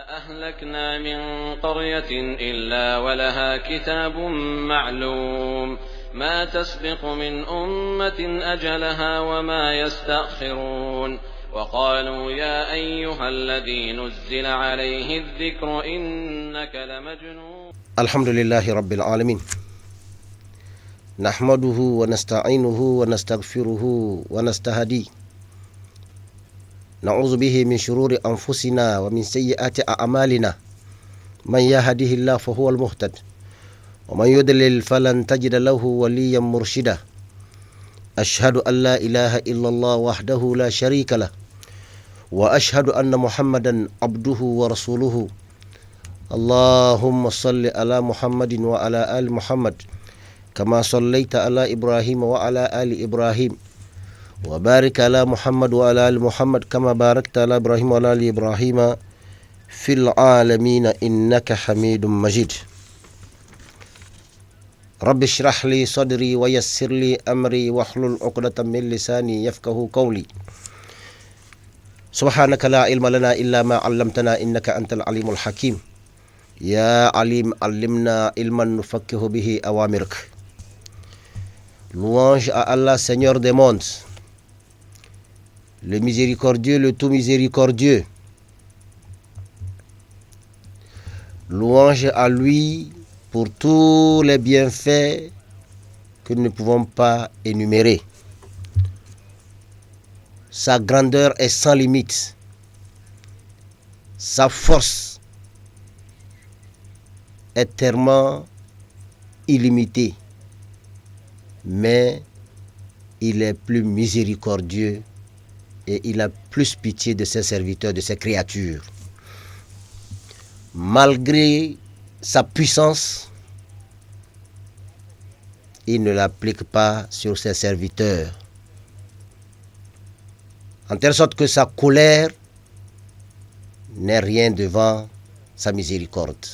أهلكنا من قرية إلا ولها كتاب معلوم ما تسبق من أمة أجلها وما يستأخرون وقالوا يا أيها الذي نزل عليه الذكر إنك لمجنون. الحمد لله رب العالمين، نحمده ونستعينه ونستغفره ونستهديه، نعوذ به من شرور أنفسنا ومن سيئات أعمالنا، من يهده الله فهو المهتد ومن يضلل فلن تجد له وليا مرشدا. أشهد أن لا إله إلا الله وحده لا شريك له، وأشهد أن محمدا عبده ورسوله. اللهم صل على محمد وعلى آل محمد كما صليت على إبراهيم وعلى آل إبراهيم، وبارك على محمد وعلى آل محمد كما باركت على إبراهيم وعلى آل إبراهيم في العالمين إنك حميد مجيد. رب اشرح لي صدري ويسر لي أمري واحلل عقدة من لساني يفقهوا قولي. سبحانك لا علم لنا إلا ما علمتنا إنك أنت العليم الحكيم. يا عليم علمنا علما نفقه به أوامرك. Louange à Allah, Seigneur des mondes, le miséricordieux, le tout miséricordieux. Louange à lui pour tous les bienfaits que nous ne pouvons pas énumérer. Sa grandeur est sans limite. Sa force est tellement illimitée. Mais il est plus miséricordieux et il a plus pitié de ses serviteurs, de ses créatures. Malgré sa puissance, il ne l'applique pas sur ses serviteurs. En telle sorte que sa colère n'est rien devant sa miséricorde.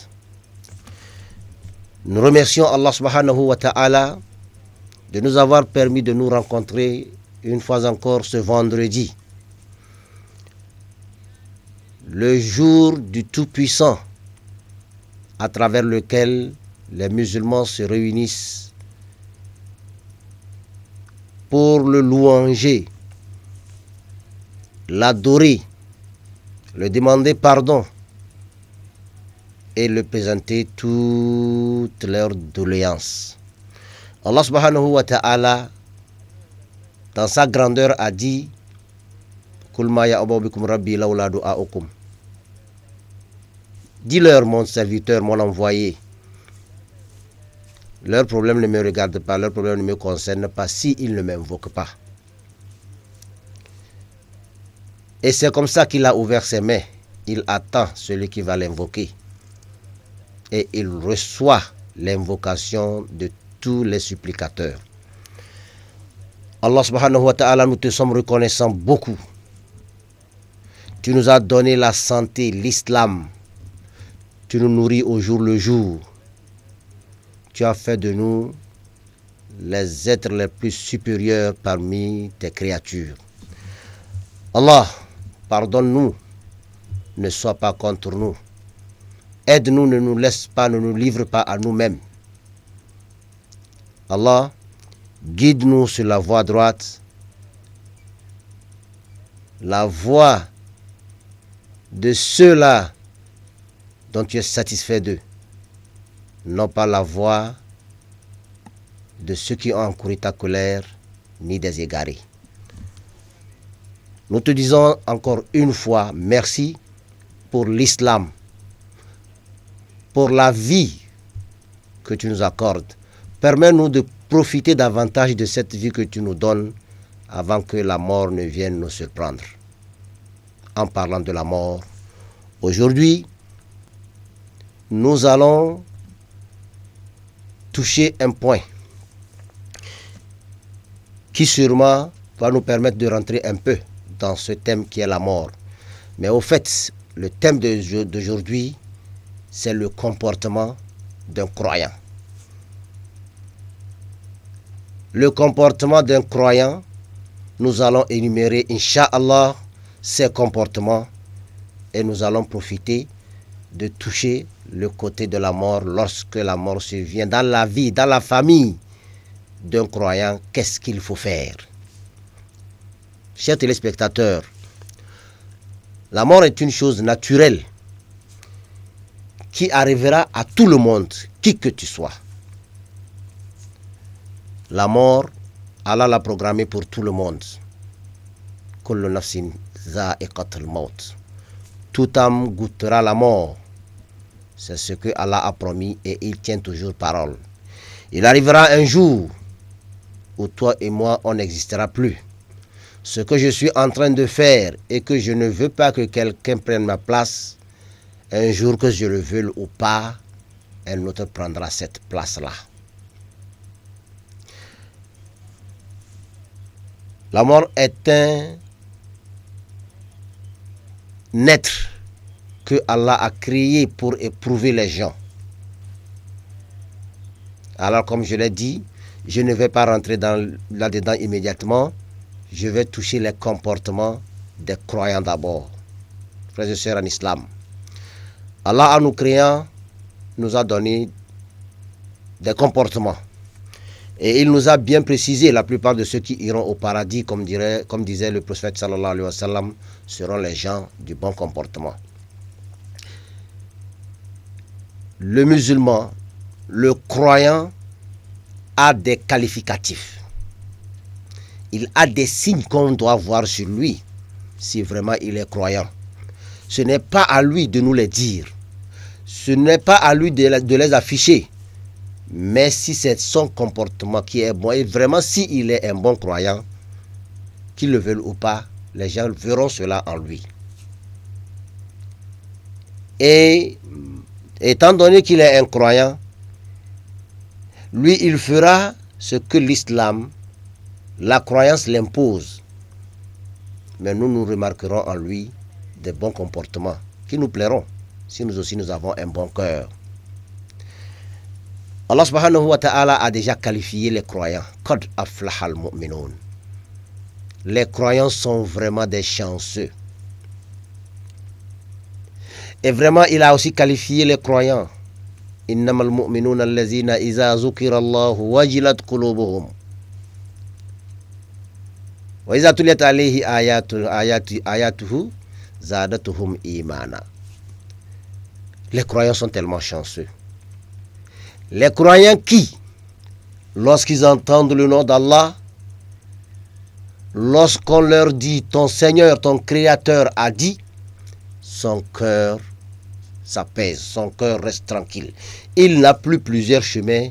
Nous remercions Allah subhanahu wa ta'ala de nous avoir permis de nous rencontrer une fois encore ce vendredi, le jour du Tout-Puissant, à travers lequel les musulmans se réunissent pour le louanger, l'adorer, le demander pardon et le présenter toutes leurs doléances. Allah subhanahu wa ta'ala, dans sa grandeur, a dit Kul ma ya'ba bikum rabbi lawla du'a'ukum. Dis-leur, mon serviteur, mon envoyé, leurs problèmes ne me regardent pas, leurs problèmes ne me concernent pas s'ils ne m'invoquent pas. Et c'est comme ça qu'il a ouvert ses mains. Il attend celui qui va l'invoquer. Et il reçoit l'invocation de tous les supplicateurs. Allah subhanahu wa ta'ala, nous te sommes reconnaissants beaucoup. Tu nous as donné la santé, l'islam. Tu nous nourris au jour le jour. Tu as fait de nous les êtres les plus supérieurs parmi tes créatures. Allah, pardonne-nous. Ne sois pas contre nous. Aide-nous, ne nous laisse pas, ne nous livre pas à nous-mêmes. Allah, guide-nous sur la voie droite, la voie de ceux-là dont tu es satisfait d'eux, non pas la voie de ceux qui ont encouru ta colère, ni des égarés. Nous te disons encore une fois merci pour l'islam, pour la vie que tu nous accordes. Permets-nous de profiter davantage de cette vie que tu nous donnes avant que la mort ne vienne nous surprendre. En parlant de la mort, aujourd'hui, nous allons toucher un point qui sûrement va nous permettre de rentrer un peu dans ce thème qui est la mort. Mais au fait, le thème d'aujourd'hui, c'est le comportement d'un croyant. Le comportement d'un croyant, nous allons énumérer, Inch'Allah, ces comportements et nous allons profiter de toucher le côté de la mort lorsque la mort survient dans la vie, dans la famille d'un croyant. Qu'est-ce qu'il faut faire? Chers téléspectateurs, la mort est une chose naturelle qui arrivera à tout le monde, qui que tu sois. La mort, Allah l'a programmée pour tout le monde. Kullu nafsin za'iqatul maut. Toute âme goûtera la mort. C'est ce que Allah a promis et il tient toujours parole. Il arrivera un jour où toi et moi, on n'existera plus. Ce que je suis en train de faire et que je ne veux pas que quelqu'un prenne ma place, un jour que je le veuille ou pas, un autre prendra cette place-là. La mort est un être que Allah a créé pour éprouver les gens. Alors, comme je l'ai dit, je ne vais pas rentrer là-dedans immédiatement. Je vais toucher les comportements des croyants d'abord. Frères et sœurs en islam, Allah, en nous créant, nous a donné des comportements. Et il nous a bien précisé, la plupart de ceux qui iront au paradis, comme disait le prophète sallallahu alayhi wa sallam, seront les gens du bon comportement. Le musulman, le croyant, a des qualificatifs. Il a des signes qu'on doit voir sur lui, si vraiment il est croyant. Ce n'est pas à lui de nous les dire. Ce n'est pas à lui de les afficher. Mais si c'est son comportement qui est bon, et vraiment s'il est un bon croyant, qu'il le veuille ou pas, les gens verront cela en lui. Et étant donné qu'il est un croyant, lui, il fera ce que l'islam, la croyance l'impose. Mais nous remarquerons en lui des bons comportements qui nous plairont si nous aussi nous avons un bon cœur. Allah subhanahu wa ta'ala a déjà qualifié les croyants. Qad aflahal mu'minun. Les croyants sont vraiment des chanceux. Et vraiment, il a aussi qualifié les croyants. Innamal mu'minuna allazina iza zukira Allahu wajilat qulubuhum. Wa iza tuliyat alayhi ayatuhu zadatuhum imana. Les croyants sont tellement chanceux. Les croyants qui, lorsqu'ils entendent le nom d'Allah, lorsqu'on leur dit ton Seigneur, ton Créateur a dit, son cœur s'apaise, son cœur reste tranquille. Il n'a plus plusieurs chemins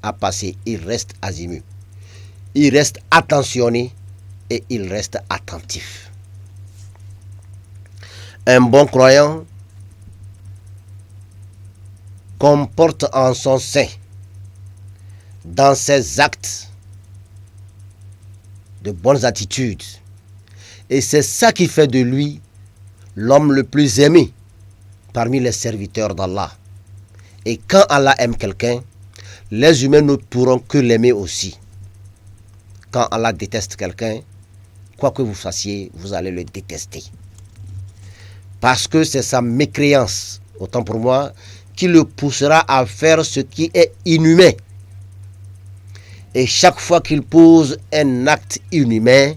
à passer, il reste azimut. Il reste attentionné et il reste attentif. Un bon croyant comporte en son sein, dans ses actes, de bonnes attitudes. Et c'est ça qui fait de lui l'homme le plus aimé parmi les serviteurs d'Allah. Et quand Allah aime quelqu'un, les humains ne pourront que l'aimer aussi. Quand Allah déteste quelqu'un, quoi que vous fassiez, vous allez le détester. Parce que c'est sa mécréance, autant pour moi, qui le poussera à faire ce qui est inhumain. Et chaque fois qu'il pose un acte inhumain,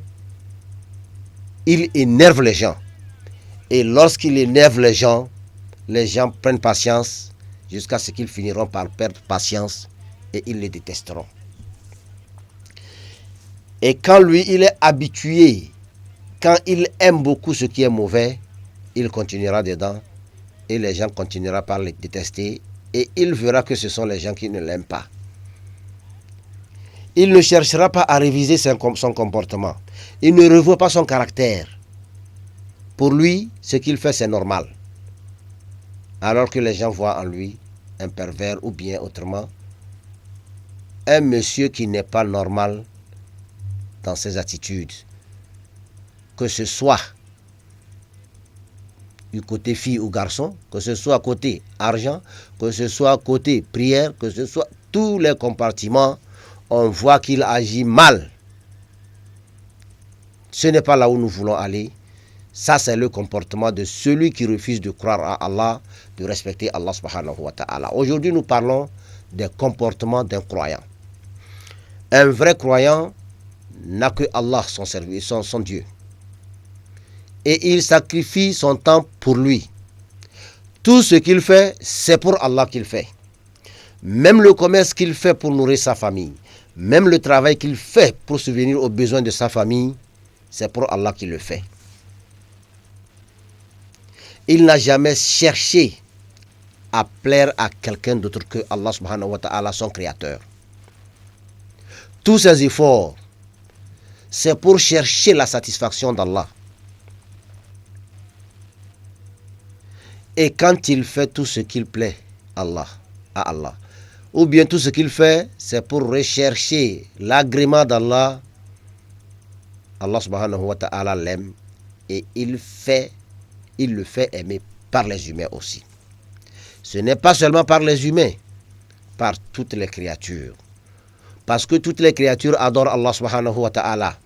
il énerve les gens. Et lorsqu'il énerve les gens prennent patience jusqu'à ce qu'ils finiront par perdre patience et ils les détesteront. Et quand lui, il est habitué, quand il aime beaucoup ce qui est mauvais, il continuera dedans. Et les gens continueront par les détester. Et il verra que ce sont les gens qui ne l'aiment pas. Il ne cherchera pas à réviser son comportement. Il ne revoit pas son caractère. Pour lui, ce qu'il fait, c'est normal. Alors que les gens voient en lui un pervers ou bien autrement, un monsieur qui n'est pas normal dans ses attitudes. Que ce soit du côté fille ou garçon, que ce soit côté argent, que ce soit côté prière, que ce soit tous les compartiments, on voit qu'il agit mal. Ce n'est pas là où nous voulons aller. Ça, c'est le comportement de celui qui refuse de croire à Allah, de respecter Allah subhanahu wa ta'ala. Aujourd'hui, nous parlons des comportements d'un croyant. Un vrai croyant n'a que Allah, son Dieu. Et il sacrifie son temps pour lui. Tout ce qu'il fait, c'est pour Allah qu'il fait. Même le commerce qu'il fait pour nourrir sa famille, même le travail qu'il fait pour subvenir aux besoins de sa famille, c'est pour Allah qu'il le fait. Il n'a jamais cherché à plaire à quelqu'un d'autre que Allah subhanahu wa ta'ala, son créateur. Tous ses efforts, c'est pour chercher la satisfaction d'Allah. Et quand il fait tout ce qu'il plaît à Allah, ou bien tout ce qu'il fait, c'est pour rechercher l'agrément d'Allah, Allah subhanahu wa ta'ala l'aime et il le fait aimer par les humains aussi. Ce n'est pas seulement par les humains, par toutes les créatures. Parce que toutes les créatures adorent Allah subhanahu wa ta'ala.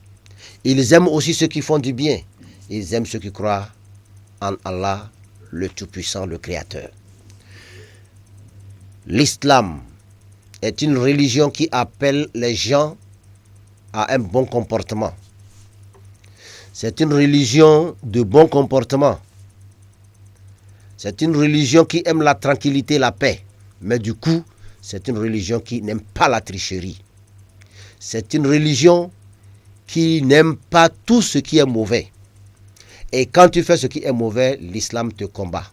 Ils aiment aussi ceux qui font du bien. Ils aiment ceux qui croient en Allah, le Tout-Puissant, le Créateur. L'islam est une religion qui appelle les gens à un bon comportement. C'est une religion de bon comportement. C'est une religion qui aime la tranquillité, la paix. Mais du coup, c'est une religion qui n'aime pas la tricherie. C'est une religion qui n'aime pas tout ce qui est mauvais. Et quand tu fais ce qui est mauvais, l'islam te combat.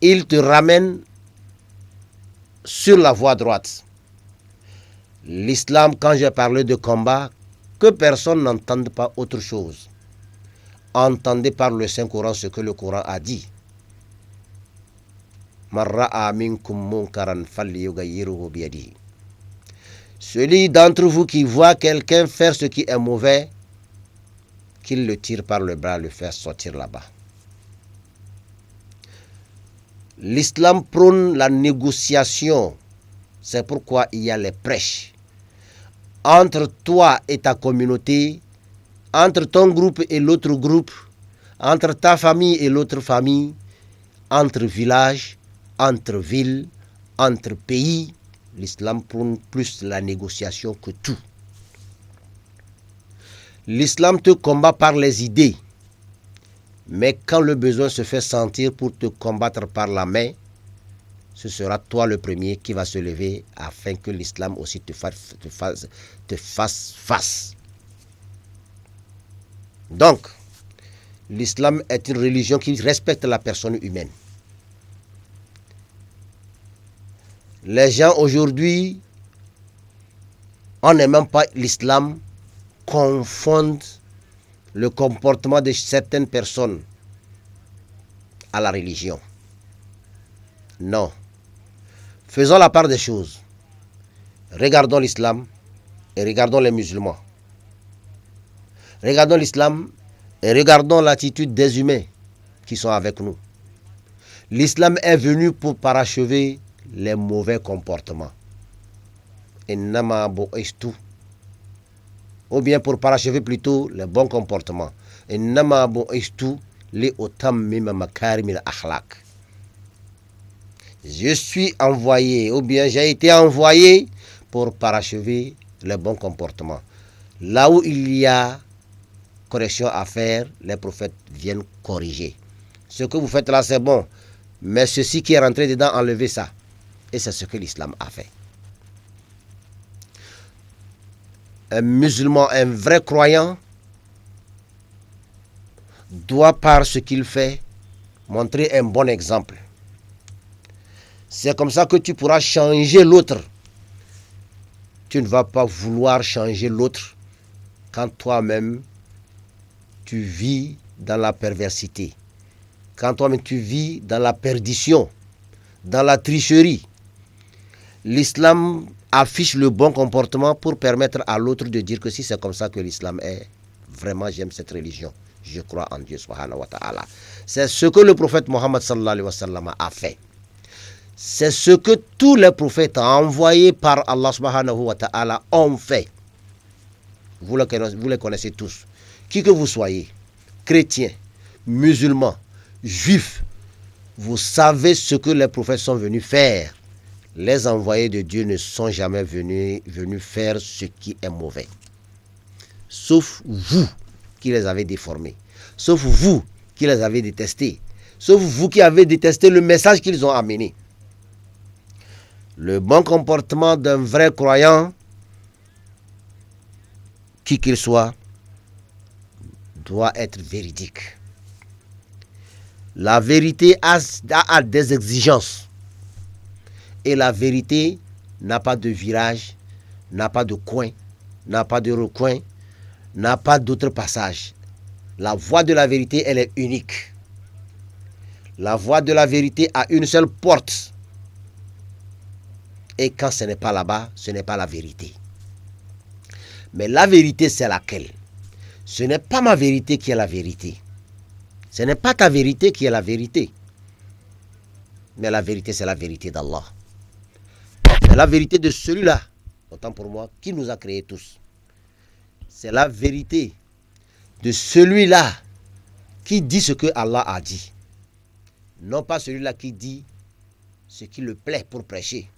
Il te ramène sur la voie droite. L'islam, quand j'ai parlé de combat, que personne n'entende pas autre chose. Entendez par le Saint-Coran ce que le Coran a dit. Celui d'entre vous qui voit quelqu'un faire ce qui est mauvais, qu'il le tire par le bras, le faire sortir là-bas. L'islam prône la négociation. C'est pourquoi il y a les prêches. Entre toi et ta communauté, entre ton groupe et l'autre groupe, entre ta famille et l'autre famille, entre villages, entre villes, entre pays, l'islam prône plus la négociation que tout. L'islam te combat par les idées, mais quand le besoin se fait sentir pour te combattre par la main, ce sera toi le premier qui va se lever afin que l'islam aussi te fasse face. Donc, l'islam est une religion qui respecte la personne humaine. Les gens aujourd'hui, on n'aime même pas l'islam, confondent le comportement de certaines personnes à la religion. Non. Faisons la part des choses. Regardons l'islam et regardons les musulmans. Regardons l'islam et regardons l'attitude des humains qui sont avec nous. L'islam est venu pour parachever les mauvais comportements. Ou bien pour parachever plutôt les bons comportements. Je suis envoyé, ou bien j'ai été envoyé pour parachever les bons comportements. Là où il y a correction à faire, les prophètes viennent corriger. Ce que vous faites là, c'est bon. Mais ceci qui est rentré dedans, enlevez ça. Et c'est ce que l'islam a fait. Un musulman, un vrai croyant, doit par ce qu'il fait montrer un bon exemple. C'est comme ça que tu pourras changer l'autre. Tu ne vas pas vouloir changer l'autre quand toi-même tu vis dans la perversité, quand toi-même tu vis dans la perdition, dans la tricherie. L'islam affiche le bon comportement pour permettre à l'autre de dire que si c'est comme ça que l'islam est, vraiment j'aime cette religion, je crois en Dieu subhanahu wa ta'ala. C'est ce que le prophète Mohammed sallallahu alayhi wa sallam a fait. C'est ce que tous les prophètes envoyés par Allah subhanahu wa ta'ala ont fait. Vous les connaissez tous. Qui que vous soyez, chrétiens, musulmans, juifs, vous savez ce que les prophètes sont venus faire. Les envoyés de Dieu ne sont jamais venus faire ce qui est mauvais. Sauf vous qui les avez déformés. Sauf vous qui les avez détestés. Sauf vous qui avez détesté le message qu'ils ont amené. Le bon comportement d'un vrai croyant, qui qu'il soit, doit être véridique. La vérité a des exigences. Et la vérité n'a pas de virage, n'a pas de coin, n'a pas de recoin, n'a pas d'autre passage. La voie de la vérité, elle est unique. La voie de la vérité a une seule porte. Et quand ce n'est pas là-bas, ce n'est pas la vérité. Mais la vérité, c'est laquelle? Ce n'est pas ma vérité qui est la vérité. Ce n'est pas ta vérité qui est la vérité. Mais la vérité, c'est la vérité d'Allah. C'est la vérité de celui-là, autant pour moi, qui nous a créés tous. C'est la vérité de celui-là qui dit ce que Allah a dit. Non pas celui-là qui dit ce qui le plaît pour prêcher.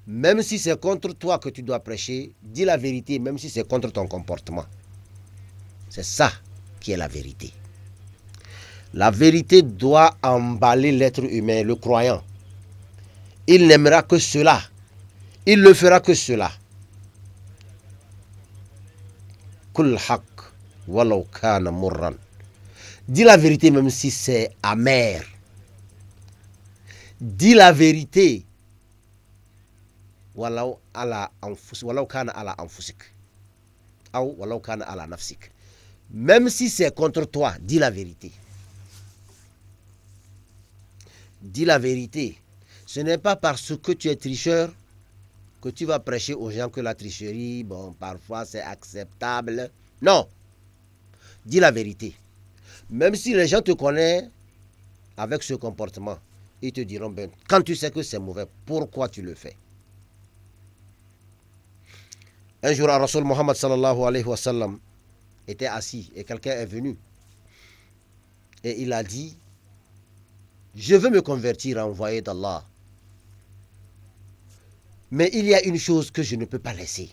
Même si c'est contre toi que tu dois prêcher, dis la vérité, même si c'est contre ton comportement. C'est ça qui est la vérité. La vérité doit emballer l'être humain, le croyant. Il n'aimera que cela. Il ne fera que cela. Kul haq walau kana murran. Dis la vérité même si c'est amer. Dis la vérité. Walau kana ala anfusik. Ou walau kana ala nafsik. Même si c'est contre toi, dis la vérité. Dis la vérité. Ce n'est pas parce que tu es tricheur que tu vas prêcher aux gens que la tricherie, bon, parfois c'est acceptable. Non. Dis la vérité. Même si les gens te connaissent avec ce comportement, ils te diront, ben, quand tu sais que c'est mauvais, pourquoi tu le fais? Un jour, Rasul Muhammad sallallahu alayhi wa sallam était assis et quelqu'un est venu. Et il a dit, je veux me convertir envoyé d'Allah. Mais il y a une chose que je ne peux pas laisser.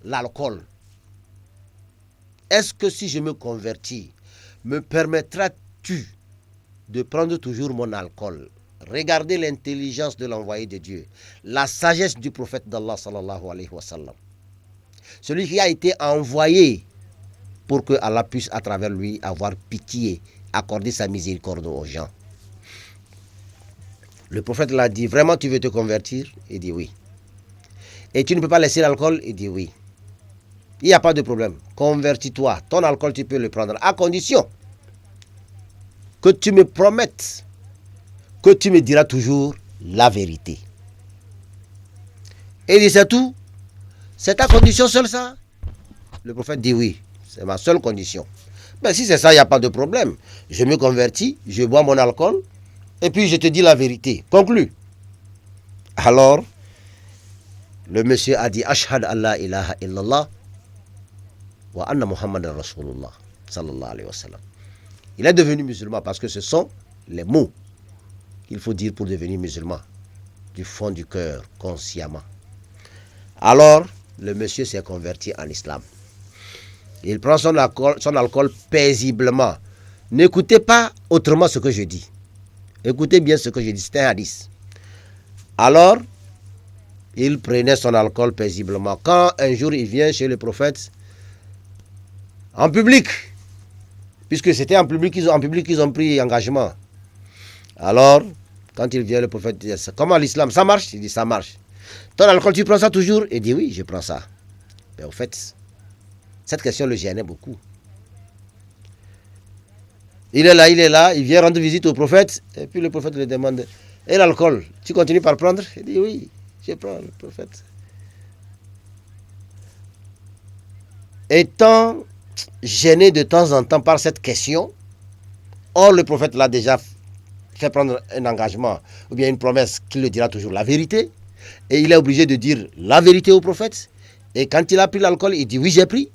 L'alcool. Est-ce que si je me convertis, me permettras-tu de prendre toujours mon alcool? Regardez l'intelligence de l'envoyé de Dieu. La sagesse du prophète d'Allah sallallahu alayhi wa sallam. Celui qui a été envoyé pour que Allah puisse à travers lui avoir pitié, accorder sa miséricorde aux gens. Le prophète l'a dit, vraiment tu veux te convertir? Il dit oui. Et tu ne peux pas laisser l'alcool? Il dit oui. Il n'y a pas de problème. Convertis-toi. Ton alcool, tu peux le prendre. À condition que tu me promettes que tu me diras toujours la vérité. Et il dit, c'est tout? C'est ta condition seule ça? Le prophète dit oui. C'est ma seule condition. Mais si c'est ça, il n'y a pas de problème. Je me convertis, je bois mon alcool, et puis je te dis la vérité. Conclu. Alors, le monsieur a dit, Ashhad Allah ilaha illallah wa anna Muhammadan Rasulullah sallallahu alayhi wa sallam. Il est devenu musulman parce que ce sont les mots qu'il faut dire pour devenir musulman. Du fond du cœur, consciemment. Alors, le monsieur s'est converti en islam. Il prend son alcool paisiblement. N'écoutez pas autrement ce que je dis. Écoutez bien ce que je dis, c'est un hadith. Alors, il prenait son alcool paisiblement. Quand un jour il vient chez le prophète, en public, puisque c'était en public qu'ils ont pris engagement. Alors, quand il vient, le prophète dit, comment l'islam, ça marche? Il dit, ça marche. Ton alcool, tu prends ça toujours? Il dit, oui, je prends ça. Mais au fait, cette question le gênait beaucoup. Il est là, il vient rendre visite au prophète, et puis le prophète lui demande, et l'alcool, tu continues par prendre? Il dit, oui, je prends, le prophète. Étant gêné de temps en temps par cette question, or le prophète l'a déjà fait prendre un engagement, ou bien une promesse qu'il le dira toujours la vérité, et il est obligé de dire la vérité au prophète, et quand il a pris l'alcool, il dit, oui, j'ai pris.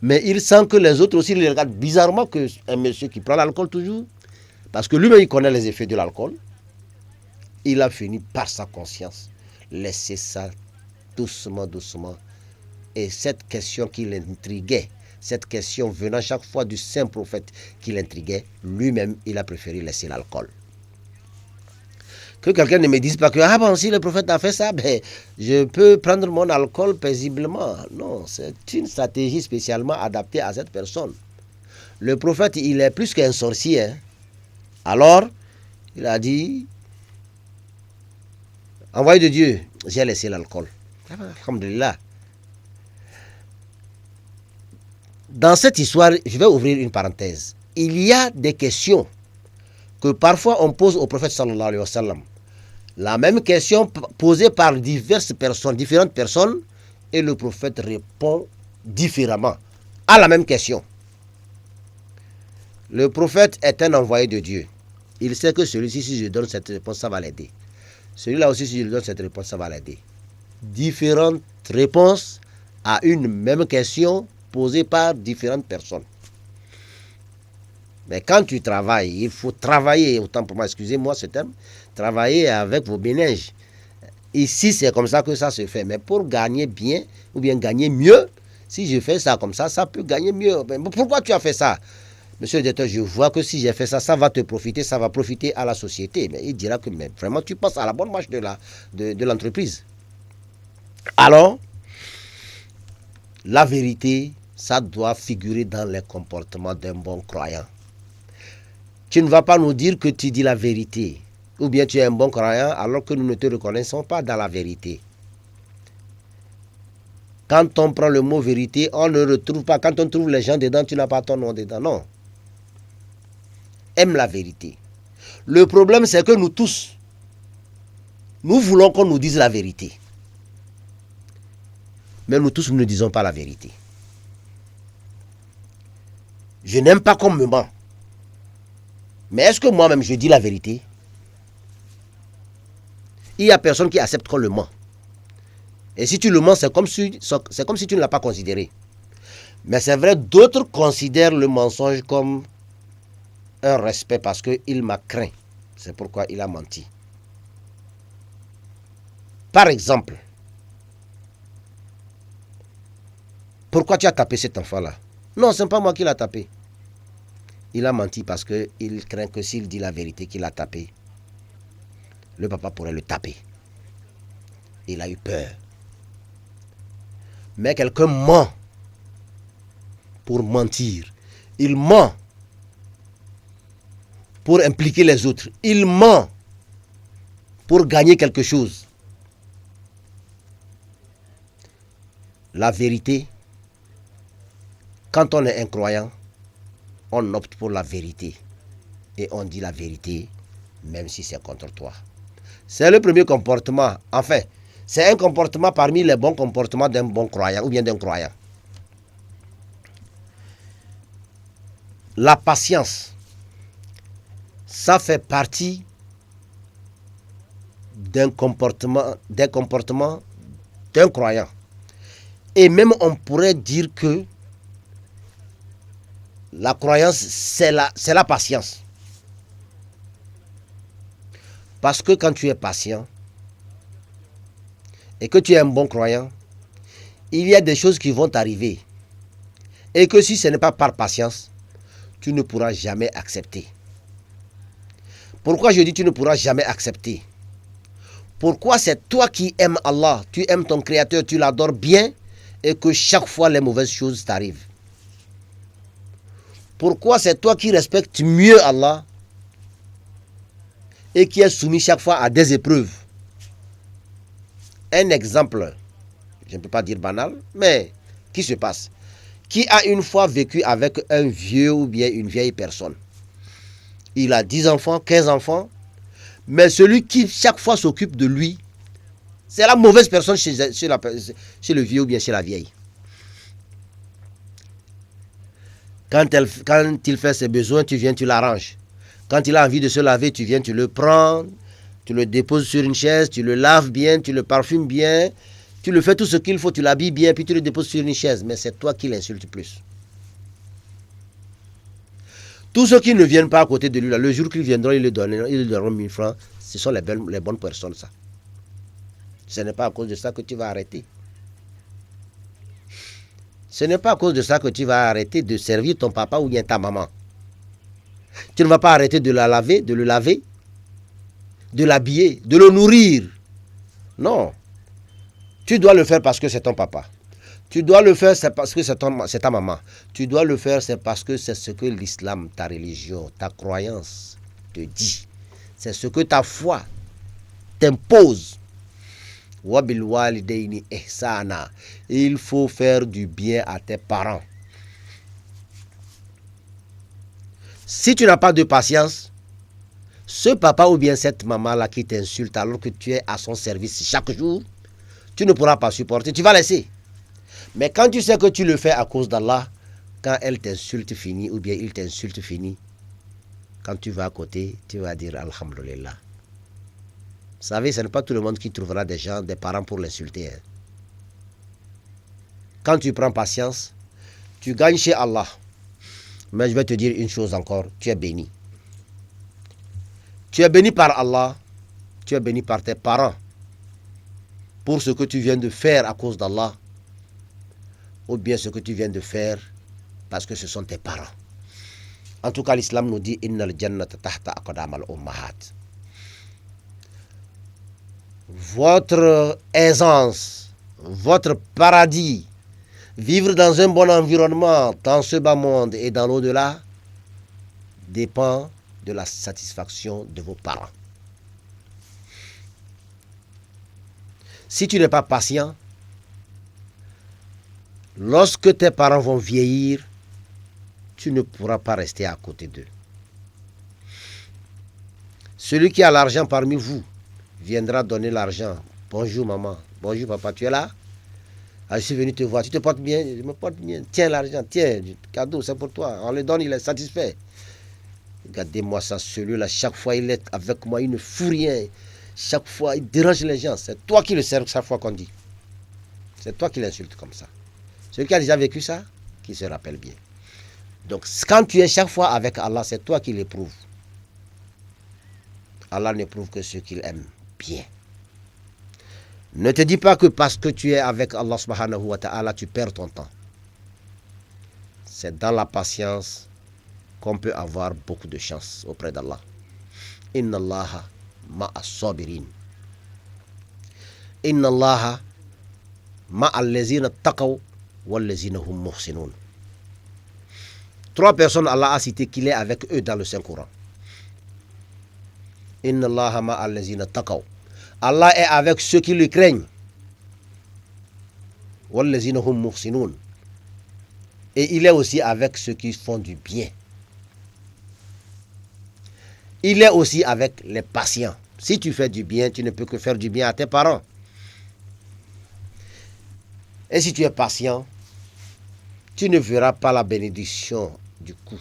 Mais il sent que les autres aussi le regardent bizarrement, qu'un monsieur qui prend l'alcool toujours, parce que lui-même il connaît les effets de l'alcool, il a fini par sa conscience laisser ça doucement, doucement. Et cette question qui l'intriguait, cette question venant chaque fois du saint prophète qui l'intriguait, lui-même il a préféré laisser l'alcool. Que quelqu'un ne me dise pas que, ah bon, si le prophète a fait ça, ben, je peux prendre mon alcool paisiblement. Non, c'est une stratégie spécialement adaptée à cette personne. Le prophète, il est plus qu'un sorcier. Hein. Alors, il a dit, envoyé de Dieu, j'ai laissé l'alcool. Alhamdulillah. Dans cette histoire, je vais ouvrir une parenthèse. Il y a des questions que parfois on pose au prophète sallallahu alayhi wa sallam. La même question posée par différentes personnes, et le prophète répond différemment à la même question. Le prophète est un envoyé de Dieu. Il sait que celui-ci, si je donne cette réponse, ça va l'aider. Celui-là aussi, si je lui donne cette réponse, ça va l'aider. Différentes réponses à une même question posée par différentes personnes. Mais quand tu travailles, il faut travailler, autant pour moi, excusez-moi ce terme, travailler avec vos méninges. Ici, c'est comme ça que ça se fait. Mais pour gagner bien, ou bien gagner mieux, si je fais ça comme ça peut gagner mieux. Mais pourquoi tu as fait ça? Monsieur le directeur, je vois que si j'ai fait ça, ça va te profiter, ça va profiter à la société. Mais il dira que mais vraiment, tu passes à la bonne marche de l'entreprise. Alors, la vérité, ça doit figurer dans les comportements d'un bon croyant. Tu ne vas pas nous dire que tu dis la vérité, ou bien tu es un bon croyant alors que nous ne te reconnaissons pas dans la vérité. Quand on prend le mot vérité, on ne le retrouve pas. Quand on trouve les gens dedans, tu n'as pas ton nom dedans. Non. Aime la vérité. Le problème, c'est que nous tous, nous voulons qu'on nous dise la vérité. Mais nous tous, nous ne disons pas la vérité. Je n'aime pas qu'on me ment. Mais est-ce que moi-même, je dis la vérité? Il n'y a personne qui accepte qu'on le ment. Et si tu le mens, c'est comme si tu ne l'as pas considéré. Mais c'est vrai, d'autres considèrent le mensonge comme un respect parce qu'il m'a craint. C'est pourquoi il a menti. Par exemple, pourquoi tu as tapé cet enfant-là? Non, ce n'est pas moi qui l'ai tapé. Il a menti parce qu'il craint que s'il dit la vérité qu'il a tapé, le papa pourrait le taper. Il a eu peur. Mais quelqu'un ment pour mentir. Il ment pour impliquer les autres. Il ment pour gagner quelque chose. La vérité, quand on est incroyant, on opte pour la vérité. Et on dit la vérité, même si c'est contre toi. C'est le premier comportement. Enfin, c'est un comportement parmi les bons comportements d'un bon croyant ou bien d'un croyant. La patience, ça fait partie d'un comportement d'un croyant. Et même on pourrait dire que la croyance, c'est la patience. Parce que quand tu es patient et que tu es un bon croyant, il y a des choses qui vont t'arriver. Et que si ce n'est pas par patience, tu ne pourras jamais accepter. Pourquoi je dis tu ne pourras jamais accepter? Pourquoi c'est toi qui aimes Allah, tu aimes ton Créateur, tu l'adores bien et que chaque fois les mauvaises choses t'arrivent? Pourquoi c'est toi qui respectes mieux Allah et qui est soumis chaque fois à des épreuves? Un exemple, je ne peux pas dire banal, mais qui se passe? Qui a une fois vécu avec un vieux ou bien une vieille personne? Il a 10 enfants, 15 enfants, mais celui qui chaque fois s'occupe de lui, c'est la mauvaise personne chez le vieux ou bien chez la vieille. Quand il fait ses besoins, tu viens, tu l'arranges. Quand il a envie de se laver, tu viens, tu le prends, tu le déposes sur une chaise, tu le laves bien, tu le parfumes bien, tu le fais tout ce qu'il faut, tu l'habilles bien, puis tu le déposes sur une chaise. Mais c'est toi qui l'insultes plus. Tous ceux qui ne viennent pas à côté de lui, là, le jour qu'ils viendront, ils lui donneront 1000 francs. Ce sont les bonnes personnes, ça. Ce n'est pas à cause de ça que tu vas arrêter. Ce n'est pas à cause de ça que tu vas arrêter de servir ton papa ou bien ta maman. Tu ne vas pas arrêter de le laver, de l'habiller, de le nourrir. Non. Tu dois le faire parce que c'est ton papa. Tu dois le faire c'est parce que c'est ta maman. Tu dois le faire c'est parce que c'est ce que l'islam, ta religion, ta croyance te dit. C'est ce que ta foi t'impose. Wabil walidaini ihsana. Il faut faire du bien à tes parents. Si tu n'as pas de patience, ce papa ou bien cette maman-là qui t'insulte alors que tu es à son service chaque jour, tu ne pourras pas supporter, tu vas laisser. Mais quand tu sais que tu le fais à cause d'Allah, quand elle t'insulte fini ou bien il t'insulte fini, quand tu vas à côté, tu vas dire Alhamdulillah. Vous savez, ce n'est pas tout le monde qui trouvera des gens, des parents pour l'insulter. Hein. Quand tu prends patience, tu gagnes chez Allah. Mais je vais te dire une chose encore, tu es béni. Tu es béni par Allah, tu es béni par tes parents. Pour ce que tu viens de faire à cause d'Allah, ou bien ce que tu viens de faire parce que ce sont tes parents. En tout cas, l'islam nous dit Innal jannata tahta aqdam al-ummahat. Votre aisance, votre paradis, vivre dans un bon environnement, dans ce bas monde et dans l'au-delà, dépend de la satisfaction de vos parents. Si tu n'es pas patient, lorsque tes parents vont vieillir, tu ne pourras pas rester à côté d'eux. Celui qui a l'argent parmi vous viendra donner l'argent. Bonjour maman, bonjour papa, tu es là? Ah, je suis venu te voir, tu te portes bien? Je me porte bien. Tiens l'argent, tiens, cadeau, c'est pour toi. On le donne, il est satisfait. Regardez-moi ça, celui-là, chaque fois il est avec moi, il ne fout rien. Chaque fois, il dérange les gens. C'est toi qui le sers chaque fois qu'on dit. C'est toi qui l'insultes comme ça. Celui qui a déjà vécu ça, qui se rappelle bien. Donc, quand tu es chaque fois avec Allah, c'est toi qui l'éprouves. Allah n'éprouve que ceux qu'il aime bien. Ne te dis pas que parce que tu es avec Allah subhanahu wa ta'ala, tu perds ton temps. C'est dans la patience qu'on peut avoir beaucoup de chance auprès d'Allah. Inna Allaha ma'a sabirin. Inna Allaha ma'a allazina taqaw wallazina hum muhsinun. 3 personnes, Allah a cité qu'il est avec eux dans le Saint-Coran. Inna Allaha ma'a allazina taqaw. Allah est avec ceux qui le craignent. Wallazina hum muhsinun. Et il est aussi avec ceux qui font du bien. Il est aussi avec les patients. Si tu fais du bien, tu ne peux que faire du bien à tes parents. Et si tu es patient, tu ne verras pas la bénédiction du coup.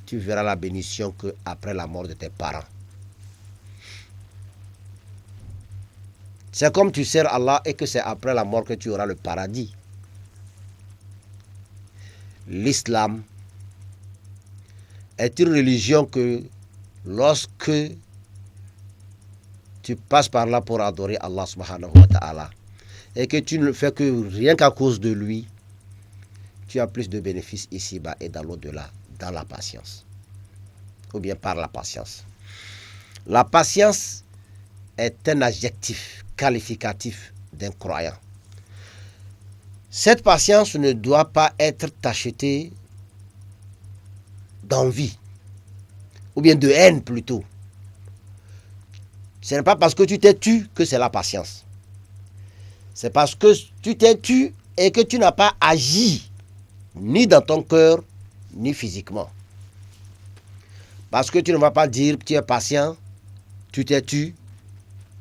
Tu verras la bénédiction qu'après la mort de tes parents. C'est comme tu sers Allah et que c'est après la mort que tu auras le paradis. L'islam est une religion que lorsque tu passes par là pour adorer Allah subhanahu wa ta'ala et que tu ne le fais que rien qu'à cause de lui, tu as plus de bénéfices ici-bas et dans l'au-delà, dans la patience. Ou bien par la patience. La patience est un adjectif qualificatif d'un croyant. Cette patience ne doit pas être tachetée d'envie, ou bien de haine plutôt. Ce n'est pas parce que tu t'es tu que c'est la patience. C'est parce que tu t'es tu et que tu n'as pas agi, ni dans ton cœur, ni physiquement. Parce que tu ne vas pas dire que tu es patient, tu t'es tu,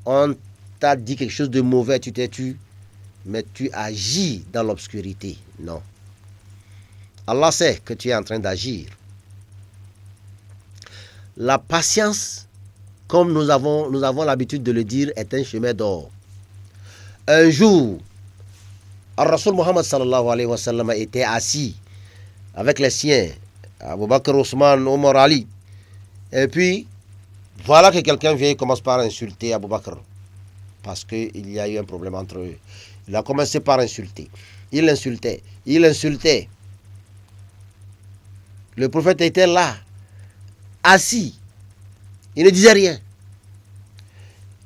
on t'a dit quelque chose de mauvais, tu t'es tu, mais tu agis dans l'obscurité. Non. Allah sait que tu es en train d'agir. La patience, comme nous avons l'habitude de le dire, est un chemin d'or. Un jour, Al-Rasul Muhammad sallallahu alayhi wa sallam était assis avec les siens Abu Bakr, Ousmane, Omar, Ali. Et puis, voilà que quelqu'un vient et commence par insulter Abu Bakr. Parce qu'il y a eu un problème entre eux. Il a commencé par insulter. Il insultait. Il insultait. Le prophète était là, assis. Il ne disait rien.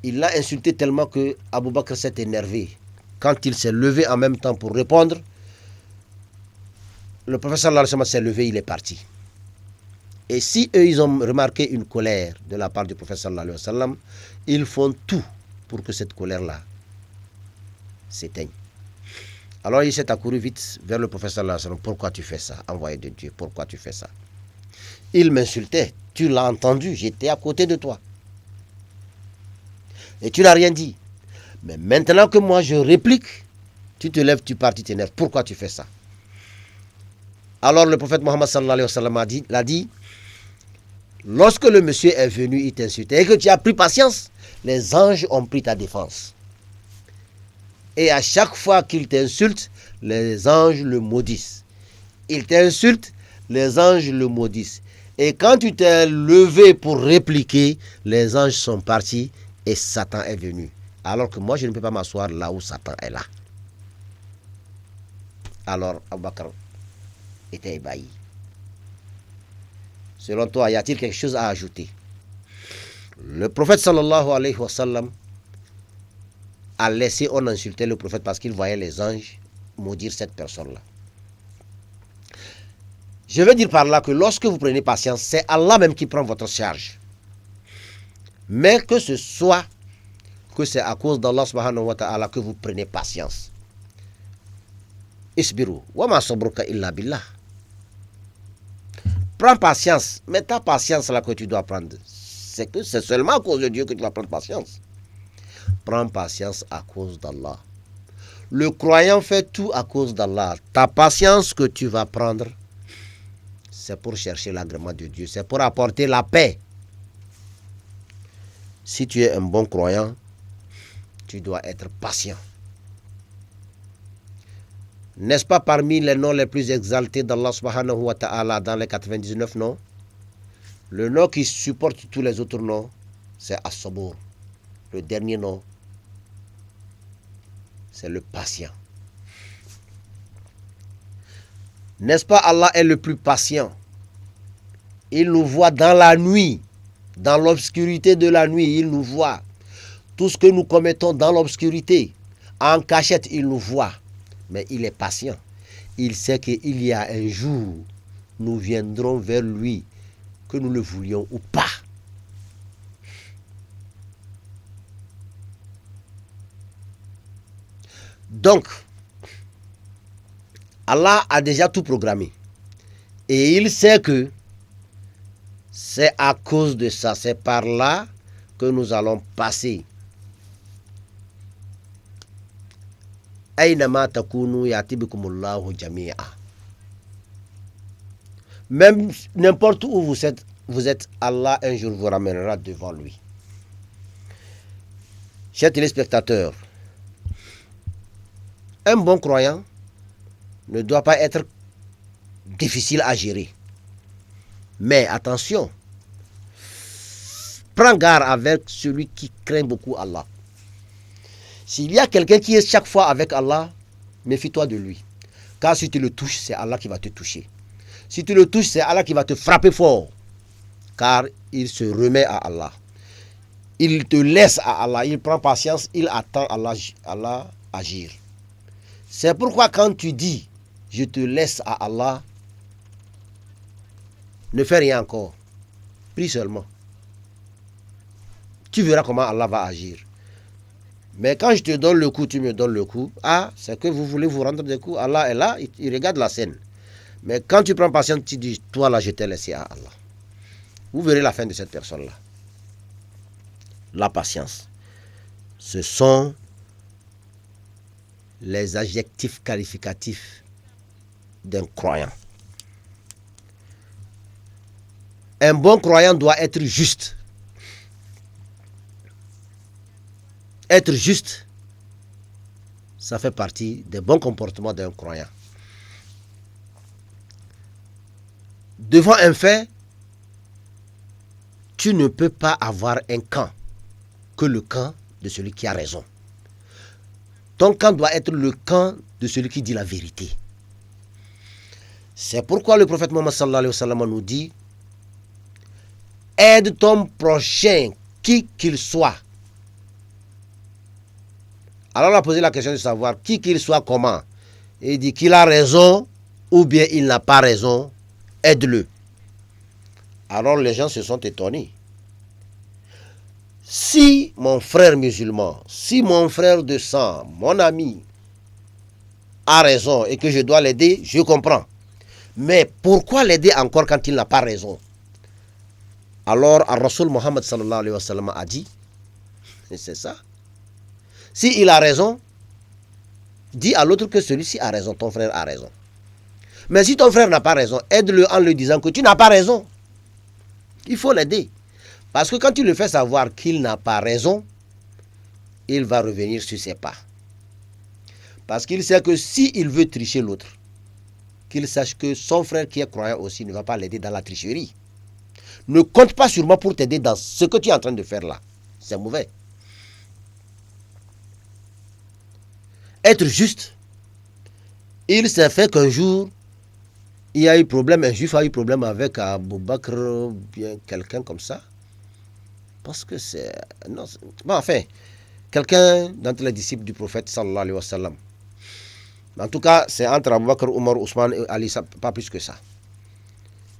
Il l'a insulté tellement que Abu Bakr s'est énervé. Quand il s'est levé en même temps pour répondre, le prophète sallallahu alayhi wa sallam s'est levé, il est parti. Et si eux, ils ont remarqué une colère de la part du prophète sallallahu alayhi wa sallam, ils font tout pour que cette colère-là s'éteigne. Alors il s'est accouru vite vers le prophète sallallahu alayhi wa sallam. Pourquoi tu fais ça, envoyé de Dieu? Pourquoi tu fais ça? Il m'insultait. Tu l'as entendu, j'étais à côté de toi. Et tu n'as rien dit. Mais maintenant que moi je réplique, tu te lèves, tu pars, tu t'énerves. Pourquoi tu fais ça? Alors le prophète Mohammed sallallahu alayhi wa sallam l'a dit, lorsque le monsieur est venu, il t'insultait et que tu as pris patience, les anges ont pris ta défense. Et à chaque fois qu'il t'insulte, les anges le maudissent. Il t'insulte, les anges le maudissent. Et quand tu t'es levé pour répliquer, les anges sont partis et Satan est venu. Alors que moi, je ne peux pas m'asseoir là où Satan est là. Alors, Abu Bakr était ébahi. Selon toi, y a-t-il quelque chose à ajouter? Le prophète sallallahu alayhi wa sallam a laissé on insulter le prophète parce qu'il voyait les anges maudire cette personne-là. Je veux dire par là que lorsque vous prenez patience, c'est Allah même qui prend votre charge. Mais que ce soit que c'est à cause d'Allah subhanahu wa ta'ala que vous prenez patience. Isbiru, wa ma sabruka illa billah. Prends patience, mais ta patience là que tu dois prendre, c'est que c'est seulement à cause de Dieu que tu vas prendre patience. Prends patience à cause d'Allah. Le croyant fait tout à cause d'Allah. Ta patience que tu vas prendre, c'est pour chercher l'agrément de Dieu, c'est pour apporter la paix. Si tu es un bon croyant, tu dois être patient. N'est-ce pas parmi les noms les plus exaltés d'Allah subhanahu wa ta'ala dans les 99 noms? Le nom qui supporte tous les autres noms, c'est As-Sabur. Le dernier nom, c'est le patient. N'est-ce pas, Allah est le plus patient? Il nous voit dans la nuit, dans l'obscurité de la nuit, il nous voit. Tout ce que nous commettons dans l'obscurité, en cachette, il nous voit. Mais il est patient. Il sait qu'il y a un jour, nous viendrons vers lui, que nous le voulions ou pas. Donc, Allah a déjà tout programmé. Et il sait que c'est à cause de ça, c'est par là que nous allons passer. Aynama takunu yati bikumullahu jami'a. Même n'importe où vous êtes, Allah un jour vous ramènera devant lui. Chers téléspectateurs, un bon croyant ne doit pas être difficile à gérer. Mais attention, prends garde avec celui qui craint beaucoup Allah. S'il y a quelqu'un qui est chaque fois avec Allah, méfie-toi de lui. Car si tu le touches, c'est Allah qui va te toucher. Si tu le touches, c'est Allah qui va te frapper fort. Car il se remet à Allah. Il te laisse à Allah. Il prend patience. Il attend Allah agir. C'est pourquoi quand tu dis, je te laisse à Allah, ne fais rien encore. Prie seulement. Tu verras comment Allah va agir. Mais quand je te donne le coup, tu me donnes le coup. Ah, c'est que vous voulez vous rendre des coups. Allah est là, il regarde la scène. Mais quand tu prends patience, tu dis, toi là, je t'ai laissé à Allah. Vous verrez la fin de cette personne-là. La patience. Ce sont les adjectifs qualificatifs d'un croyant. Un bon croyant doit être juste. Être juste, ça fait partie des bons comportements d'un croyant. devant un fait, tu ne peux pas avoir un camp que le camp de celui qui a raison. Ton camp doit être le camp de celui qui dit la vérité. C'est pourquoi le prophète Mohammed sallallahu alayhi wa sallam nous dit: aide ton prochain, qui qu'il soit. Alors on a posé la question de savoir qui qu'il soit comment. Et il dit qu'il a raison ou bien il n'a pas raison, aide-le. Alors les gens se sont étonnés. Si mon frère musulman, si mon frère de sang, mon ami a raison et que je dois l'aider, je comprends. Mais pourquoi l'aider encore quand il n'a pas raison? Alors, Ar-Rasul Muhammad sallallahu alayhi wa sallam a dit, et c'est ça, si il a raison, dis à l'autre que celui-ci a raison, ton frère a raison. Mais si ton frère n'a pas raison, aide-le en lui disant que tu n'as pas raison. Il faut l'aider. Parce que quand tu le fais savoir qu'il n'a pas raison, il va revenir sur ses pas. Parce qu'il sait que s'il veut tricher l'autre, qu'il sache que son frère qui est croyant aussi ne va pas l'aider dans la tricherie. Ne compte pas sur moi pour t'aider dans ce que tu es en train de faire là. C'est mauvais. Être juste. Il s'est fait qu'un jour, il y a eu problème, un juif a eu problème avec Abu Bakr, bien quelqu'un comme ça. Parce que c'est... Non, bon, enfin, quelqu'un d'entre les disciples du prophète sallallahu alayhi wa sallam. En tout cas, c'est entre Abu Bakr, Omar, Ousmane et Ali, pas plus que ça.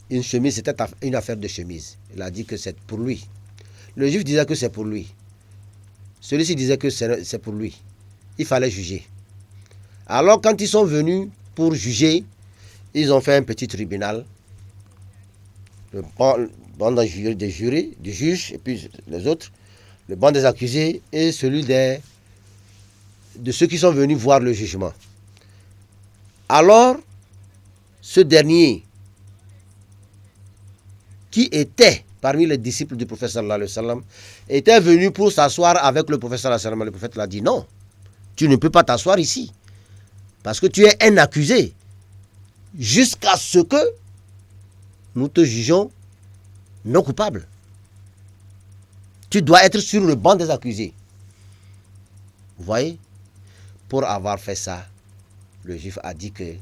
Une chemise, c'était une affaire de chemise. Il a dit que c'est pour lui. Le juif disait que c'est pour lui. Celui-ci disait que c'est pour lui. Il fallait juger. Alors, quand ils sont venus pour juger, ils ont fait un petit tribunal. Le banc des jurés, du juge, et puis les autres. Le banc des accusés et celui de ceux qui sont venus voir le jugement. Alors, ce dernier, qui était parmi les disciples du prophète sallallahu alayhi wa sallam, était venu pour s'asseoir avec le prophète sallallahu alayhi wa sallam. Le prophète l'a dit: non, tu ne peux pas t'asseoir ici, parce que tu es un accusé, jusqu'à ce que nous te jugeons non coupable. Tu dois être sur le banc des accusés. Vous voyez? Pour avoir fait ça, le juif a dit que